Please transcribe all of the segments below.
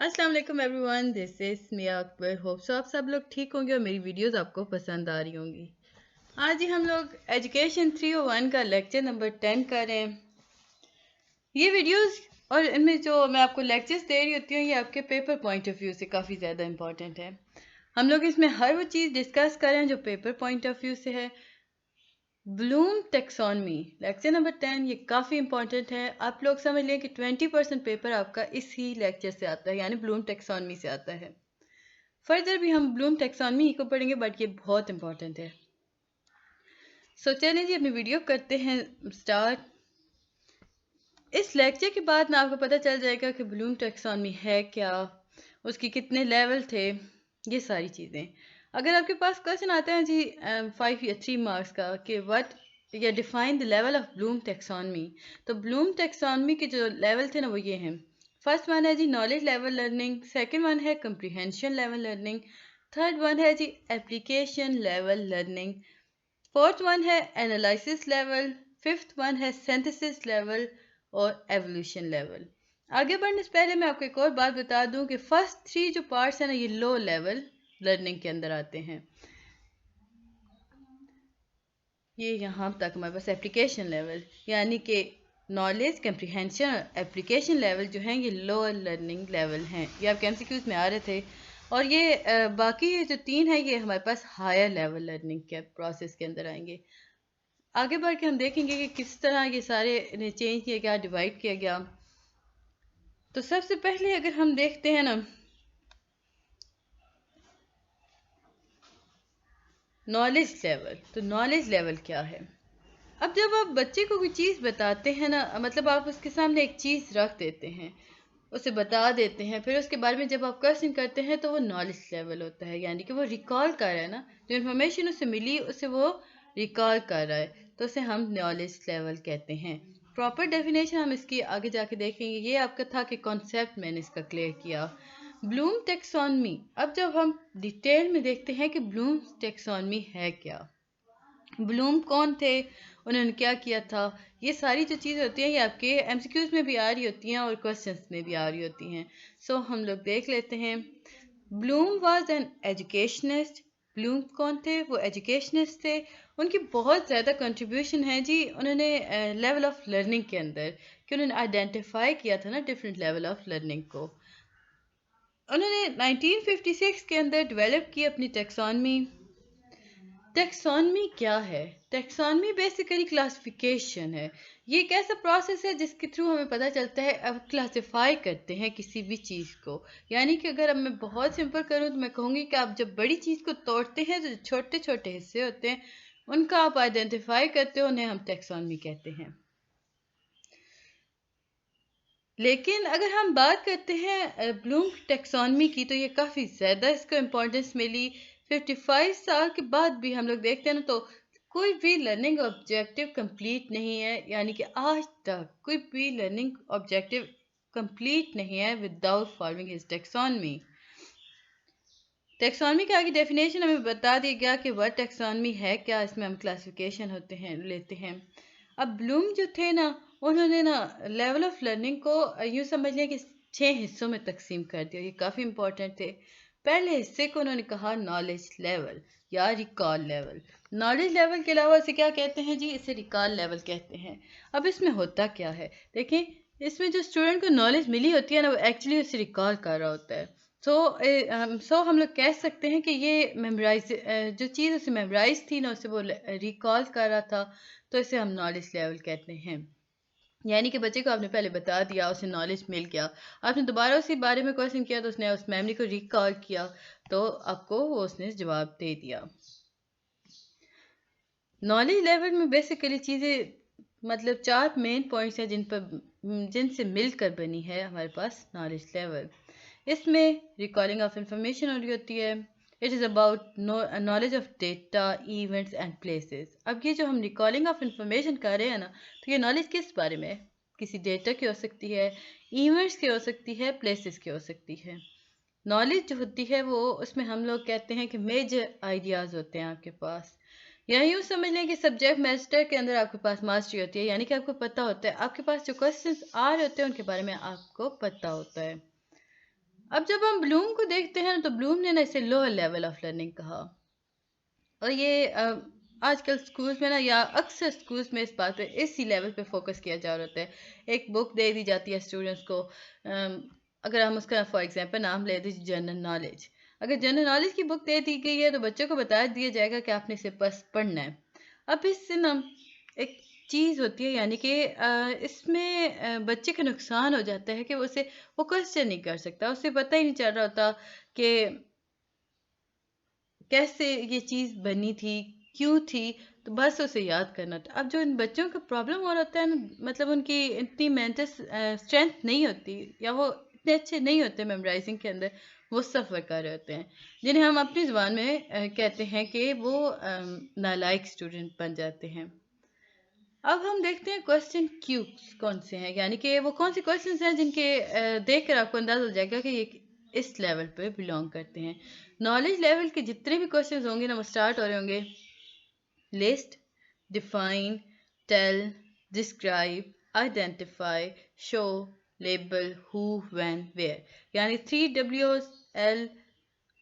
अस्सलाम वालेकुम everyone, this is Mia Akbar. Hope so आप सब लोग ठीक होंगे और मेरी वीडियोस आपको पसंद आ रही होंगी। आज ही हम लोग एजुकेशन 301 का लेक्चर नंबर 10 कर रहे हैं। ये वीडियोस और इनमें जो मैं आपको लेक्चर्स दे रही होती हूँ ये आपके पेपर पॉइंट ऑफ व्यू से काफ़ी ज़्यादा इंपॉर्टेंट है। हम लोग इसमें हर वो चीज़ डिस्कस कर रहे हैं जो पेपर पॉइंट ऑफ व्यू से है। ब्लूम टेक्सोनमी लेक्चर नंबर 10 ये काफ़ी इंपॉर्टेंट है। आप लोग समझ लें कि 20% पेपर आपका इसी लेक्चर से आता है, यानी ब्लूम टेक्सोनमी से आता है। फर्दर भी हम ब्लूम टेक्सोनमी को पढ़ेंगे, बट ये बहुत इंपॉर्टेंट है। सो चलें जी, अपनी वीडियो करते हैं स्टार्ट। इस लेक्चर के बाद ना आपको पता चल जाएगा कि ब्लूम टेक्सोनमी है क्या, उसकी कितने लेवल थे, ये सारी चीज़ें। अगर आपके पास क्वेश्चन आता है जी 5 या 3 मार्क्स का कि व्हाट या define the level of Bloom taxonomy, तो ब्लूम टेक्सोनमी के जो लेवल थे ना वो ये हैं। फर्स्ट वन है जी knowledge level learning, second one है comprehension level learning, third one है जी application level learning, fourth one है एनालिसिस लेवल, फिफ्थ वन है सिंथेसिस लेवल और एवोल्यूशन लेवल। आगे बढ़ने से पहले मैं आपको एक और बात बता दूं कि फर्स्ट 3 जो पार्ट्स हैं ना ये लो लेवल लर्निंग के अंदर आते हैं। ये यहाँ तक हमारे पास एप्लीकेशन लेवल, यानी कि नॉलेज कंप्रीहेंशन और एप्लीकेशन लेवल जो हैं ये लोअर लर्निंग लेवल हैं। ये आपके एमसीक्यूज में आ रहे थे। और ये बाकी ये जो 3 है ये हमारे पास हायर लेवल लर्निंग के प्रोसेस के अंदर आएंगे। आगे बढ़ के हम देखेंगे कि किस तरह ये सारे चेंज किया गया, डिवाइड किया गया। तो सबसे पहले अगर हम देखते हैं ना नॉलेज लेवल, तो नॉलेज लेवल क्या है। अब जब आप बच्चे को कोई चीज़ बताते हैं ना, मतलब आप उसके सामने एक चीज़ रख देते हैं, उसे बता देते हैं, फिर उसके बारे में जब आप क्वेश्चन करते हैं तो वो नॉलेज लेवल होता है, यानी कि वो रिकॉल कर रहा है ना, जो इन्फॉर्मेशन उसे मिली उसे वो रिकॉल कर रहा है, तो उसे हम नॉलेज लेवल कहते हैं। प्रॉपर डेफिनेशन हम इसकी आगे जाके देखेंगे। ये आपका था कि कॉन्सेप्ट मैंने इसका क्लियर किया। ब्लूम टेक्सोनमी, अब जब हम डिटेल में देखते हैं कि ब्लूम टेक्सोनमी है क्या, ब्लूम कौन थे, उन्होंने क्या किया था, ये सारी जो चीज़ें होती हैं ये आपके एमसीक्यूज में भी आ रही होती हैं और क्वेश्चंस में भी आ रही होती हैं। सो हम लोग देख लेते हैं। Bloom was an educationist. Bloom कौन थे, वो एजुकेशनिस्ट थे। उनकी बहुत ज़्यादा कंट्रीब्यूशन है जी, उन्होंने लेवल ऑफ लर्निंग के अंदर, कि उन्होंने आइडेंटिफाई किया था ना डिफरेंट लेवल ऑफ लर्निंग को। उन्होंने 1956 के अंदर डेवलप की अपनी टेक्सोनमी। टेक्सोनमी क्या है? टेक्सोनमी बेसिकली क्लासिफिकेशन है। ये एक ऐसा प्रोसेस है जिसके थ्रू हमें पता चलता है, अब क्लासिफाई करते हैं किसी भी चीज़ को। यानी कि अगर अब मैं बहुत सिंपल करूँ तो मैं कहूँगी कि आप जब बड़ी चीज़ को तोड़ते हैं तो जो छोटे छोटे हिस्से होते हैं उनका आप आइडेंटिफाई करते हो, उन्हें हम टेक्सोनमी कहते हैं। लेकिन अगर हम बात करते हैं ब्लूम टेक्सोनमी की, तो ये काफ़ी ज़्यादा इसको इम्पोर्टेंस मिली। 55 साल के बाद भी हम लोग देखते हैं ना, तो कोई भी लर्निंग ऑब्जेक्टिव कंप्लीट नहीं है, यानी कि आज तक कोई भी लर्निंग ऑब्जेक्टिव कंप्लीट नहीं है without following his taxonomy. Taxonomy के आगे डेफिनेशन हमें बता दिया गया कि वह टेक्सोनमी है क्या, इसमें हम क्लासिफिकेशन होते हैं लेते हैं। अब ब्लूम जो थे ना, उन्होंने ना लेवल ऑफ लर्निंग को यूँ समझ लें कि 6 हिस्सों में तकसीम कर दिया। ये काफ़ी इंपॉर्टेंट थे। पहले हिस्से को उन्होंने कहा नॉलेज लेवल या रिकॉल लेवल। नॉलेज लेवल के अलावा इसे क्या कहते हैं जी, इसे रिकॉल लेवल कहते हैं। अब इसमें होता क्या है, देखें, इसमें जो स्टूडेंट को नॉलेज मिली होती है ना, वो एक्चुअली उसे रिकॉल कर रहा होता है। सो हम लोग कह सकते हैं कि ये मेमोराइज, जो चीज़ उसे मेमोराइज थी ना, उसे वो रिकॉल कर रहा था, तो इसे हम नॉलेज लेवल कहते हैं। यानी कि बच्चे को आपने पहले बता दिया, उसे नॉलेज मिल गया, आपने दोबारा उसी बारे में क्वेश्चन किया तो उसने उस मेमोरी को रिकॉल किया, तो आपको वो उसने जवाब दे दिया। नॉलेज लेवल में बेसिकली चीज़ें, मतलब 4 मेन पॉइंट्स हैं जिनसे मिलकर बनी है हमारे पास नॉलेज लेवल। इसमें रिकॉर्डिंग ऑफ इंफॉर्मेशन हो रही होती है। It is about knowledge of data, events and places. अब ये जो हम रिकॉर्डिंग ऑफ इंफॉर्मेशन कर रहे हैं ना, तो ये नॉलेज किस बारे में है? किसी डेटा की हो सकती है, इवेंट्स की हो सकती है, प्लेसेस की हो सकती है। नॉलेज जो होती है वो, उसमें हम लोग कहते हैं कि मेजर आइडियाज़ होते हैं आपके पास, या यूँ समझ लें कि सब्जेक्ट मैटर के अंदर आपके पास मास्टरी होती है, यानी कि आपको पता होता है, आपके पास जो क्वेश्चंस आ रहे होते हैं उनके बारे में आपको पता होता है। अब जब हम ब्लूम को देखते हैं तो ब्लूम ने ना इसे लोअर लेवल ऑफ लर्निंग कहा, और ये आजकल स्कूल्स में ना या अक्सर स्कूल्स में इस बात पे इसी लेवल पे फोकस किया जा रहा होता है। एक बुक दे दी जाती है स्टूडेंट्स को, अगर हम उसका फॉर एग्जांपल नाम ले दें जनरल नॉलेज, अगर जनरल नॉलेज की बुक दे दी गई है तो बच्चों को बता दिया जाएगा कि आपने इसे बस पढ़ना है। अब इससे ना एक चीज़ होती है, यानी कि इसमें बच्चे का नुकसान हो जाता है कि वो क्वेश्चन नहीं कर सकता, उसे पता ही नहीं चल रहा होता कि कैसे ये चीज़ बनी थी, क्यों थी, तो बस उसे याद करना था। अब जो इन बच्चों का प्रॉब्लम हो रहा है ना, मतलब उनकी इतनी मेंटल स्ट्रेंथ नहीं होती, या वो इतने अच्छे नहीं होते मेमोराइजिंग के अंदर, वो सफ़र कर रहे होते हैं, जिन्हें हम अपनी ज़ुबान में कहते हैं कि वो नालायक स्टूडेंट बन जाते हैं। अब हम देखते हैं क्वेश्चन क्यूब्स कौन से हैं, यानी कि वो कौन से क्वेश्चंस हैं जिनके देख कर आपको अंदाजा हो जाएगा कि ये इस लेवल पे बिलोंग करते हैं। नॉलेज लेवल के जितने भी क्वेश्चंस होंगे ना, वो स्टार्ट हो रहे होंगे list, define, tell, describe, identify, show, label, who, when, where, यानी 3 W's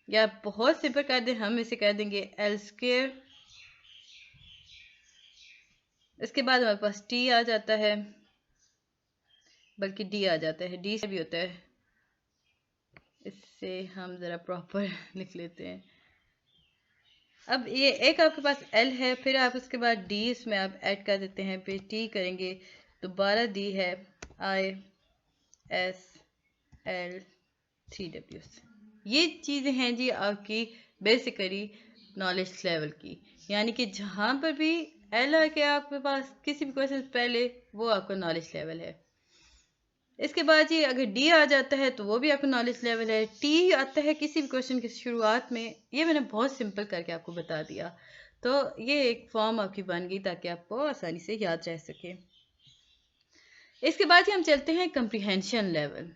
या बहुत सिंपल कर दें हम इसे कह देंगे L स्क्वायर। इसके बाद हमारे पास टी आ जाता है, बल्कि डी आ जाता है, डी से भी होता है, इससे हम ज़रा प्रॉपर लिख लेते हैं। अब ये एक आपके पास एल है, फिर आप उसके बाद डी इसमें आप ऐड कर देते हैं, फिर टी करेंगे, दोबारा डी है, आई एस एल 3 W's। ये चीज़ें हैं जी आपकी बेसिकली नॉलेज लेवल की, यानी कि जहाँ पर भी एल है कि आपके पास किसी भी क्वेश्चन पहले, वो आपका नॉलेज लेवल है। इसके बाद जी अगर डी आ जाता है तो वो भी आपका नॉलेज लेवल है। टी आता है किसी भी क्वेश्चन की शुरुआत में, ये मैंने बहुत सिंपल करके आपको बता दिया, तो ये एक फॉर्म आपकी बन गई ताकि आपको आसानी से याद रह सके। इसके बाद ही हम चलते हैं कंप्रीहेंशन लेवल।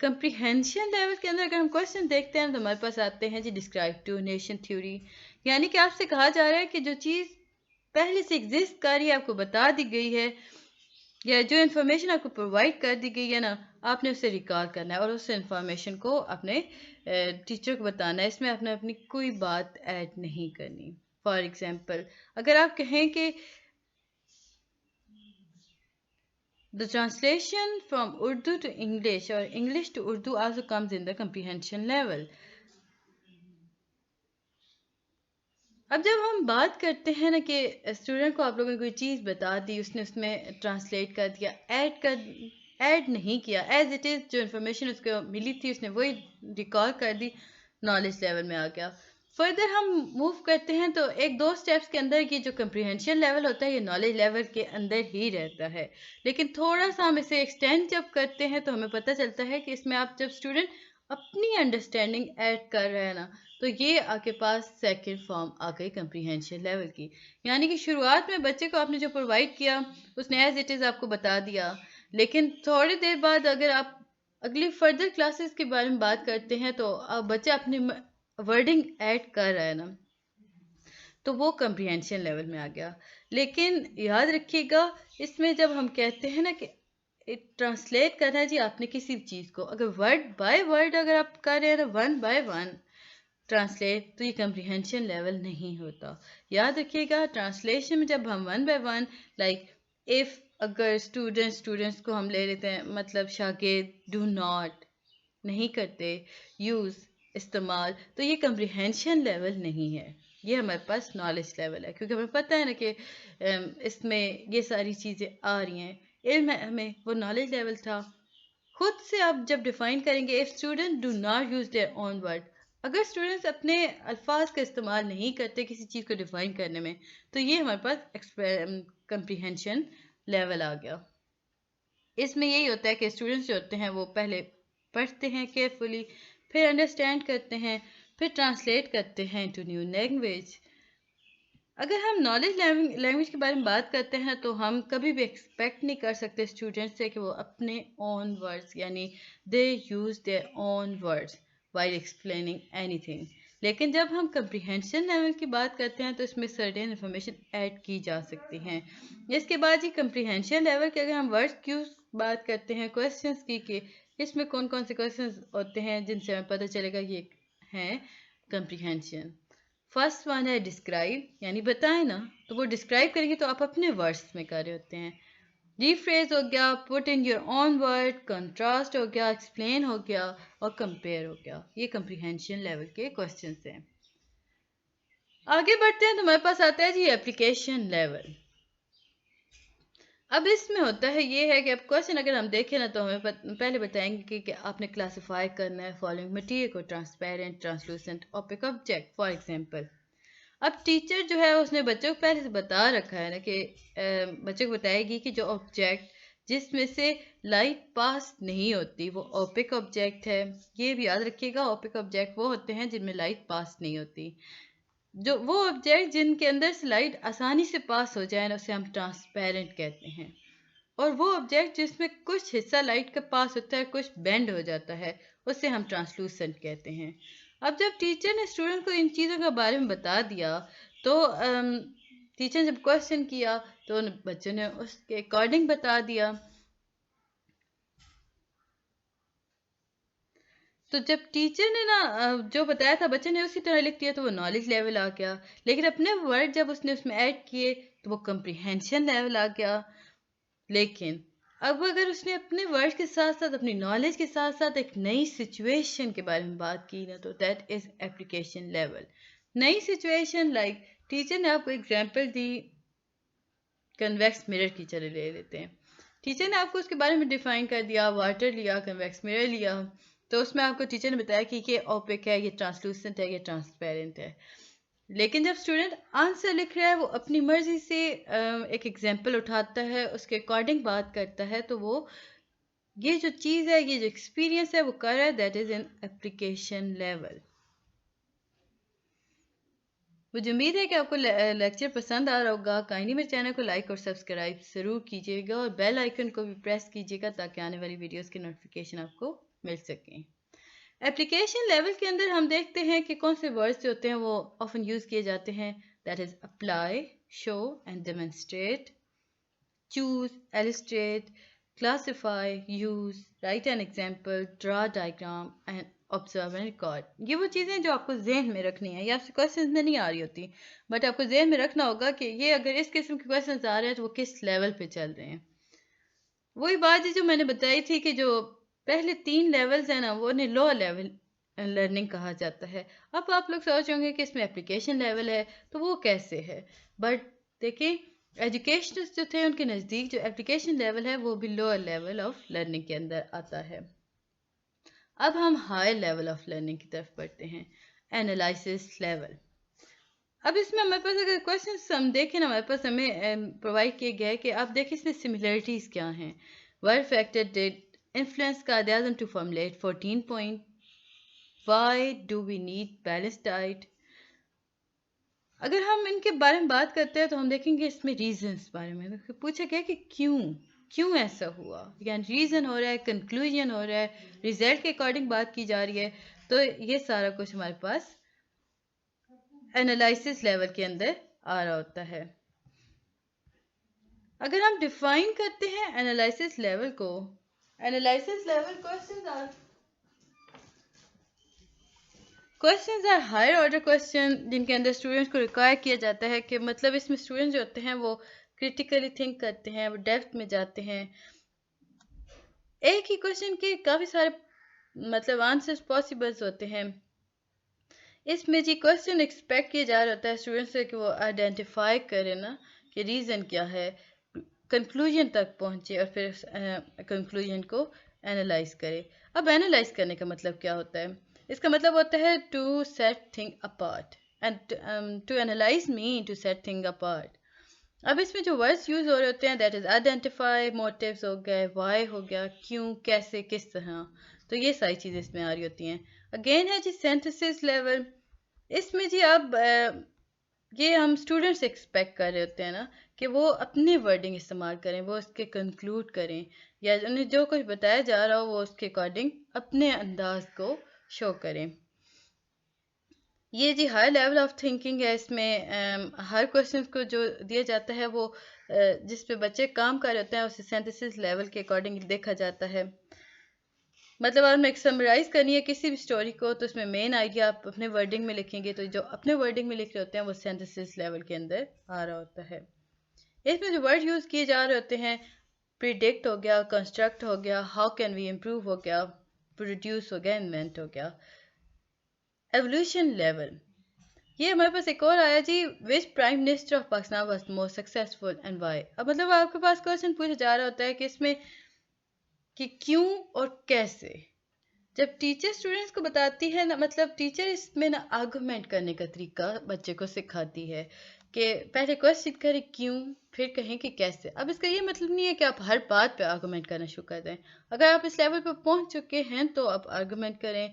कंप्रीहेंशन लेवल के अंदर अगर हम क्वेश्चन देखते हैं तो हमारे पास आते हैं जी डिस्क्राइब टू नेशन थ्योरी, यानी कि आपसे कहा जा रहा है कि जो चीज़ पहले से एग्जिस्ट कर रही है, आपको बता दी गई है, या जो इन्फॉर्मेशन आपको प्रोवाइड कर दी गई है ना, आपने उसे रिकॉल करना है और उस इन्फॉर्मेशन को अपने टीचर को बताना है। इसमें आपने अपनी कोई बात ऐड नहीं करनी। फॉर एग्जांपल अगर आप कहें कि the translation from Urdu to English और English to Urdu also comes in the comprehension level. अब जब हम बात करते हैं ना कि स्टूडेंट को आप लोगों ने कोई चीज़ बता दी, उसने उसमें ट्रांसलेट कर दिया, ऐड नहीं किया, एज इट इज़ जो इन्फॉर्मेशन उसको मिली थी उसने वही रिकॉल कर दी, नॉलेज लेवल में आ गया। फर्दर हम मूव करते हैं तो एक दो स्टेप्स के अंदर की जो कंप्रीहेंशन लेवल होता है ये नॉलेज लेवल के अंदर ही रहता है, लेकिन थोड़ा सा हम इसे एक्सटेंड जब करते हैं तो हमें पता चलता है कि इसमें आप जब स्टूडेंट अपनी अंडरस्टैंडिंग ऐड कर रहे हैं ना, तो ये आपके पास सेकंड फॉर्म आ गई कंप्रीहेंशन लेवल की, यानी कि शुरुआत में बच्चे को आपने जो प्रोवाइड किया उसने एज इट इज़ आपको बता दिया, लेकिन थोड़ी देर बाद अगर आप अगली फर्दर क्लासेस के बारे में बात करते हैं तो बच्चा अपनी वर्डिंग ऐड कर रहा है ना, तो वो कंप्रीहेंशन लेवल में आ गया। लेकिन याद रखिएगा इसमें जब हम कहते हैं ना कि ट्रांसलेट करना है जी आपने किसी भी चीज़ को, अगर वर्ड बाय वर्ड अगर आप कर रहे हैं ना, वन बाय वन ट्रांसलेट, तो ये कंप्रीहेंशन लेवल नहीं होता। याद रखिएगा ट्रांसलेशन में जब हम one by one, like if, अगर स्टूडेंट्स को हम ले लेते हैं, मतलब शागिर्द डू नॉट नहीं करते, यूज़ इस्तेमाल, तो ये कंप्रीहेंशन लेवल नहीं है, ये हमारे पास नॉलेज लेवल है, क्योंकि हमें पता है ना कि इसमें ये सारी चीज़ें आ रही हैं, इल्म है हमें, वो नॉलेज लेवल था। खुद से आप जब डिफाइन करेंगे if student do not use their own word, अगर स्टूडेंट्स अपने अल्फाज का इस्तेमाल नहीं करते किसी चीज़ को डिफाइन करने में, तो ये हमारे पास कंप्रीहेंशन लेवल आ गया। इसमें यही होता है कि स्टूडेंट्स जो होते हैं वो पहले पढ़ते हैं केयरफुली, फिर अंडरस्टैंड करते हैं, फिर ट्रांसलेट करते हैं टू न्यू लैंग्वेज। अगर हम नॉलेज लैंग्वेज के बारे में बात करते हैं तो हम कभी भी एक्सपेक्ट नहीं कर सकते स्टूडेंट्स से कि वो अपने ओन वर्ड्स, यानी they use their own words while explaining anything. लेकिन जब हम कंप्रीहेंशन लेवल की बात करते हैं तो इसमें सर्टेन इन्फॉर्मेशन ऐड की जा सकती हैं। इसके बाद ही कंप्रीहेंशन लेवल के अगर हम वर्ड्स की बात करते हैं क्वेश्चंस की, اس میں کون کون سے کوشچنز ہوتے ہیں جن سے ہمیں پتہ چلے گا یہ ہیں کمپریہنشن. فرسٹ ون ہے ڈسکرائب، یعنی بتائیں نا، تو وہ ڈسکرائب کریں گے تو آپ اپنے ورڈس میں کر رہے ہوتے ہیں. ریفریز ہو گیا، put in your own word, contrast ہو گیا، ایکسپلین ہو گیا اور کمپیئر ہو گیا. یہ کمپریہنشن لیول کے کوشچنس ہیں. آگے بڑھتے ہیں تو ہمارے پاس آتا ہے جی اپلیکیشن لیول. اب اس میں ہوتا ہے یہ ہے کہ اب کوشچن اگر ہم دیکھیں نا تو ہمیں پہلے بتائیں گے کہ آپ نے کلاسیفائی کرنا ہے فالوئنگ مٹیریل کو transparent, translucent, opaque object. For example اب ٹیچر جو ہے اس نے بچوں کو پہلے سے بتا رکھا ہے نا کہ بچوں کو بتائے گی کہ جو آبجیکٹ جس میں سے لائٹ پاس نہیں ہوتی وہ اوپیک آبجیکٹ ہے. یہ بھی یاد رکھیے گا، اوپیک آبجیکٹ وہ ہوتے ہیں جن میں لائٹ پاس نہیں ہوتی. جو وہ آبجیکٹ جن کے اندر سے لائٹ آسانی سے پاس ہو جائے نا اسے ہم ٹرانسپیرنٹ کہتے ہیں. اور وہ آبجیکٹ جس میں کچھ حصہ لائٹ کا پاس ہوتا ہے، کچھ بینڈ ہو جاتا ہے، اسے ہم ٹرانسلوسنٹ کہتے ہیں. اب جب ٹیچر نے اسٹوڈنٹ کو ان چیزوں کے بارے میں بتا دیا تو ٹیچر نے جب کوشچن کیا تو بچوں نے اس کے اکارڈنگ بتا دیا. تو جب ٹیچر نے نا جو بتایا تھا بچے نے اسی طرح لکھ دیا تو وہ نالج لیول آ گیا. لیکن اپنے ورڈ جب اس نے اس میں ایڈ کیے تو وہ کمپریہنشن لیول آ گیا. لیکن اب اگر اس نے اپنے ورڈ کے ساتھ ساتھ اپنی نالج کے ساتھ ساتھ ایک نئی سچویشن کے بارے میں بات کی نا تو دیٹ از اپلیکیشن لیول. نئی سچویشن لائک ٹیچر نے آپ کو اگزامپل دی کنویکس مرر کی، چلے لے لیتے ہیں. ٹیچر نے آپ کو اس کے بارے میں ڈیفائن کر دیا، واٹر لیا، کنویکس مرر لیا، تو اس میں آپ کو ٹیچر نے بتایا کہ یہ اوپیک ہے، یہ ٹرانسلوسنٹ ہے، یہ ٹرانسپیرنٹ ہے. لیکن جب اسٹوڈنٹ آنسر لکھ رہا ہے وہ اپنی مرضی سے ایک ایگزامپل اٹھاتا ہے، اس کے اکارڈنگ بات کرتا ہے، تو وہ یہ جو چیز ہے، یہ جو ایکسپیرینس ہے وہ کر رہا ہے، that is an application level. مجھے امید ہے کہ آپ کو لیکچر پسند آ رہا ہوگا. کائنڈلی میرے چینل کو لائک اور سبسکرائب ضرور کیجیے گا اور بیل آئیکن کو بھی پریس کیجیے گا تاکہ آنے والی ویڈیوز کی نوٹیفیکیشن آپ کو مل سکیں. اپلیکیشن لیول کے اندر ہم دیکھتے ہیں کہ کون سے ورڈز جو ہوتے ہیں وہ آفن یوز کیے جاتے ہیں. That is apply, show and demonstrate, choose, illustrate, classify, use, right an example, draw diagram and observe and record. یہ وہ چیزیں جو آپ کو ذہن میں رکھنی ہیں. یہ آپ سے کوشچنز میں نہیں آ رہی ہوتی بٹ آپ کو ذہن میں رکھنا ہوگا کہ یہ اگر اس قسم کے کوشچنز آ رہے ہیں تو وہ کس لیول پہ چل رہے ہیں. وہی بات ہے جو میں نے بتائی تھی کہ جو پہلے 3 لیولز ہیں نا وہ انہیں لو لیول لرننگ کہا جاتا ہے. اب آپ لوگ سوچ ہوں گے کہ اس میں اپلیکیشن لیول ہے تو وہ کیسے ہے، بٹ دیکھیں ایجوکیشنسٹ جو تھے ان کے نزدیک جو اپلیکیشن لیول ہے وہ بھی لوور لیول آف لرننگ کے اندر آتا ہے. اب ہم ہائی لیول آف لرننگ کی طرف بڑھتے ہیں، اینالائسس لیول. اب اس میں ہمارے پاس اگر کوشچنس ہم دیکھیں نا ہمارے پاس ہمیں پرووائڈ کیے گئے کہ آپ دیکھیں اس میں سملیرٹیز کیا ہیں. What factor did influence Quaid-e-Azam to formulate 14 point. Why do we need balance diet. اگر ہم ان کے بارے میں بات کرتے ہیں تو ہم دیکھیں گے اس میں ریزنس بارے میں پوچھا گیا کہ کیوں ایسا ہوا، یعنی ریزن ہو رہا ہے، کنکلوژن ہو رہا ہے، ریزلٹ کے اکارڈنگ بات کی جا رہی ہے. تو یہ سارا کچھ ہمارے پاس اینالائسس لیول کے اندر آ رہا ہوتا ہے. اگر ہم ڈیفائن کرتے ہیں اینالائسس لیول کو، analysis level questions are higher order question جن کے اندر اسٹوڈنٹس کو ریکوائر کیا جاتا ہے کہ مطلب اس میں اسٹوڈنٹ جو ہوتے ہیں وہ کریٹیکلی تھنک کرتے ہیں، وہ ڈیپتھ میں جاتے ہیں. ایک ہی کوشچن کے کافی سارے مطلب آنسرز پاسبلز ہوتے ہیں. اس میں جی کوشچن ایکسپیکٹ کیا جا رہا ہوتا ہے اسٹوڈنٹ سے کہ وہ آئیڈینٹیفائی کرے نا کہ ریزن کیا ہے، کنکلوژن تک پہنچے اور پھر کنکلوژن کو اینالائز کرے. اب اینالائز کرنے کا مطلب کیا ہوتا ہے؟ اس کا مطلب ہوتا ہے to set thing apart, and to analyse mean to set thing apart. اب اس میں جو ورڈز یوز ہو رہے ہوتے ہیں دیٹ از آئیڈینٹیفائی، موٹیوز ہو گئے، وائی ہو گیا، کیوں، کیسے، کس طرح. تو یہ ساری چیزیں اس میں آ رہی ہوتی ہیں. اگین ہے جی سینتھسس لیول. اس میں جی اب یہ ہم اسٹوڈنٹ سے ایکسپیکٹ کر رہے ہوتے ہیں نا کہ وہ اپنے ورڈنگ استعمال کریں، وہ اس کے کنکلوڈ کریں یا انہیں جو کچھ بتایا جا رہا ہو وہ اس کے اکارڈنگ اپنے انداز کو شو کریں. یہ جی ہائی لیول آف تھنکنگ ہے. اس میں ہر کوشچن کو جو دیا جاتا ہے وہ جس پہ بچے کام کر رہے ہوتے ہیں اسے سینتھسس لیول کے اکارڈنگ دیکھا جاتا ہے. मतलब अगर मैं समराइज़ करनी है किसी भी स्टोरी को तो उसमें मेन आइडिया आप अपने वर्डिंग में लिखेंगे, तो जो अपने वर्डिंग में लिख रहे होते हैं वो सिंथेसिस लेवल के अंदर आ रहा होता है। इसमें जो वर्ड यूज़ किए जा रहे होते हैं, प्रिडिक्ट हो गया, कंस्ट्रक्ट हो गया, हाउ कैन वी इम्प्रूव हो गया, प्रोड्यूस हो गया, इन्वेंट हो गया। एवोल्यूशन लेवल, ये हमारे पास एक और आया जी, which prime minister of Pakistan was most successful and why. अब मतलब आपके पास क्वेश्चन पूछा जा रहा होता है कि इसमें कि क्यों और कैसे। जब टीचर स्टूडेंट्स को बताती है ना, मतलब टीचर इसमें ना आर्गुमेंट करने का तरीका बच्चे को सिखाती है कि पहले क्वेश्चन करें क्यों, फिर कहें कि कैसे। अब इसका ये मतलब नहीं है कि आप हर बात पे आर्गुमेंट करना शुरू कर दें। अगर आप इस लेवल पर पहुंच चुके हैं तो आप आर्गुमेंट करें,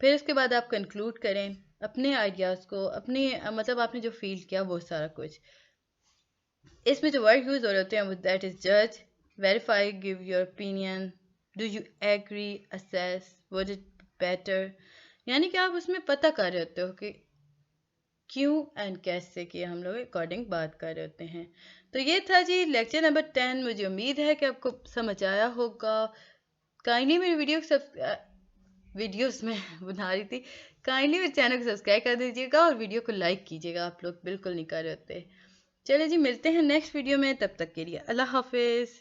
फिर उसके बाद आप कंक्लूड करें अपने आइडियाज़ को, अपने मतलब आपने जो फील किया वो सारा कुछ। इसमें जो वर्ड यूज़ हो रहे होते हैं वो दैट इज़ जज, verify, give your opinion, do you agree, assess, would it better. यानी कि आप उसमें पता कर रहे होते हो कि क्यों एंड कैसे की हम लोग अकॉर्डिंग बात कर रहे होते हैं। तो ये था जी लेक्चर नंबर 10। मुझे उम्मीद है कि आपको समझ आया होगा। काइंडली मेरी वीडियोस में बना रही थी, काइंडली मेरे चैनल को सब्सक्राइब कर दीजिएगा और वीडियो को लाइक कीजिएगा, आप लोग बिल्कुल नहीं कर रहे होते। चलिए जी, मिलते हैं नेक्स्ट वीडियो में, तब तक के लिए अल्लाह हाफिज़।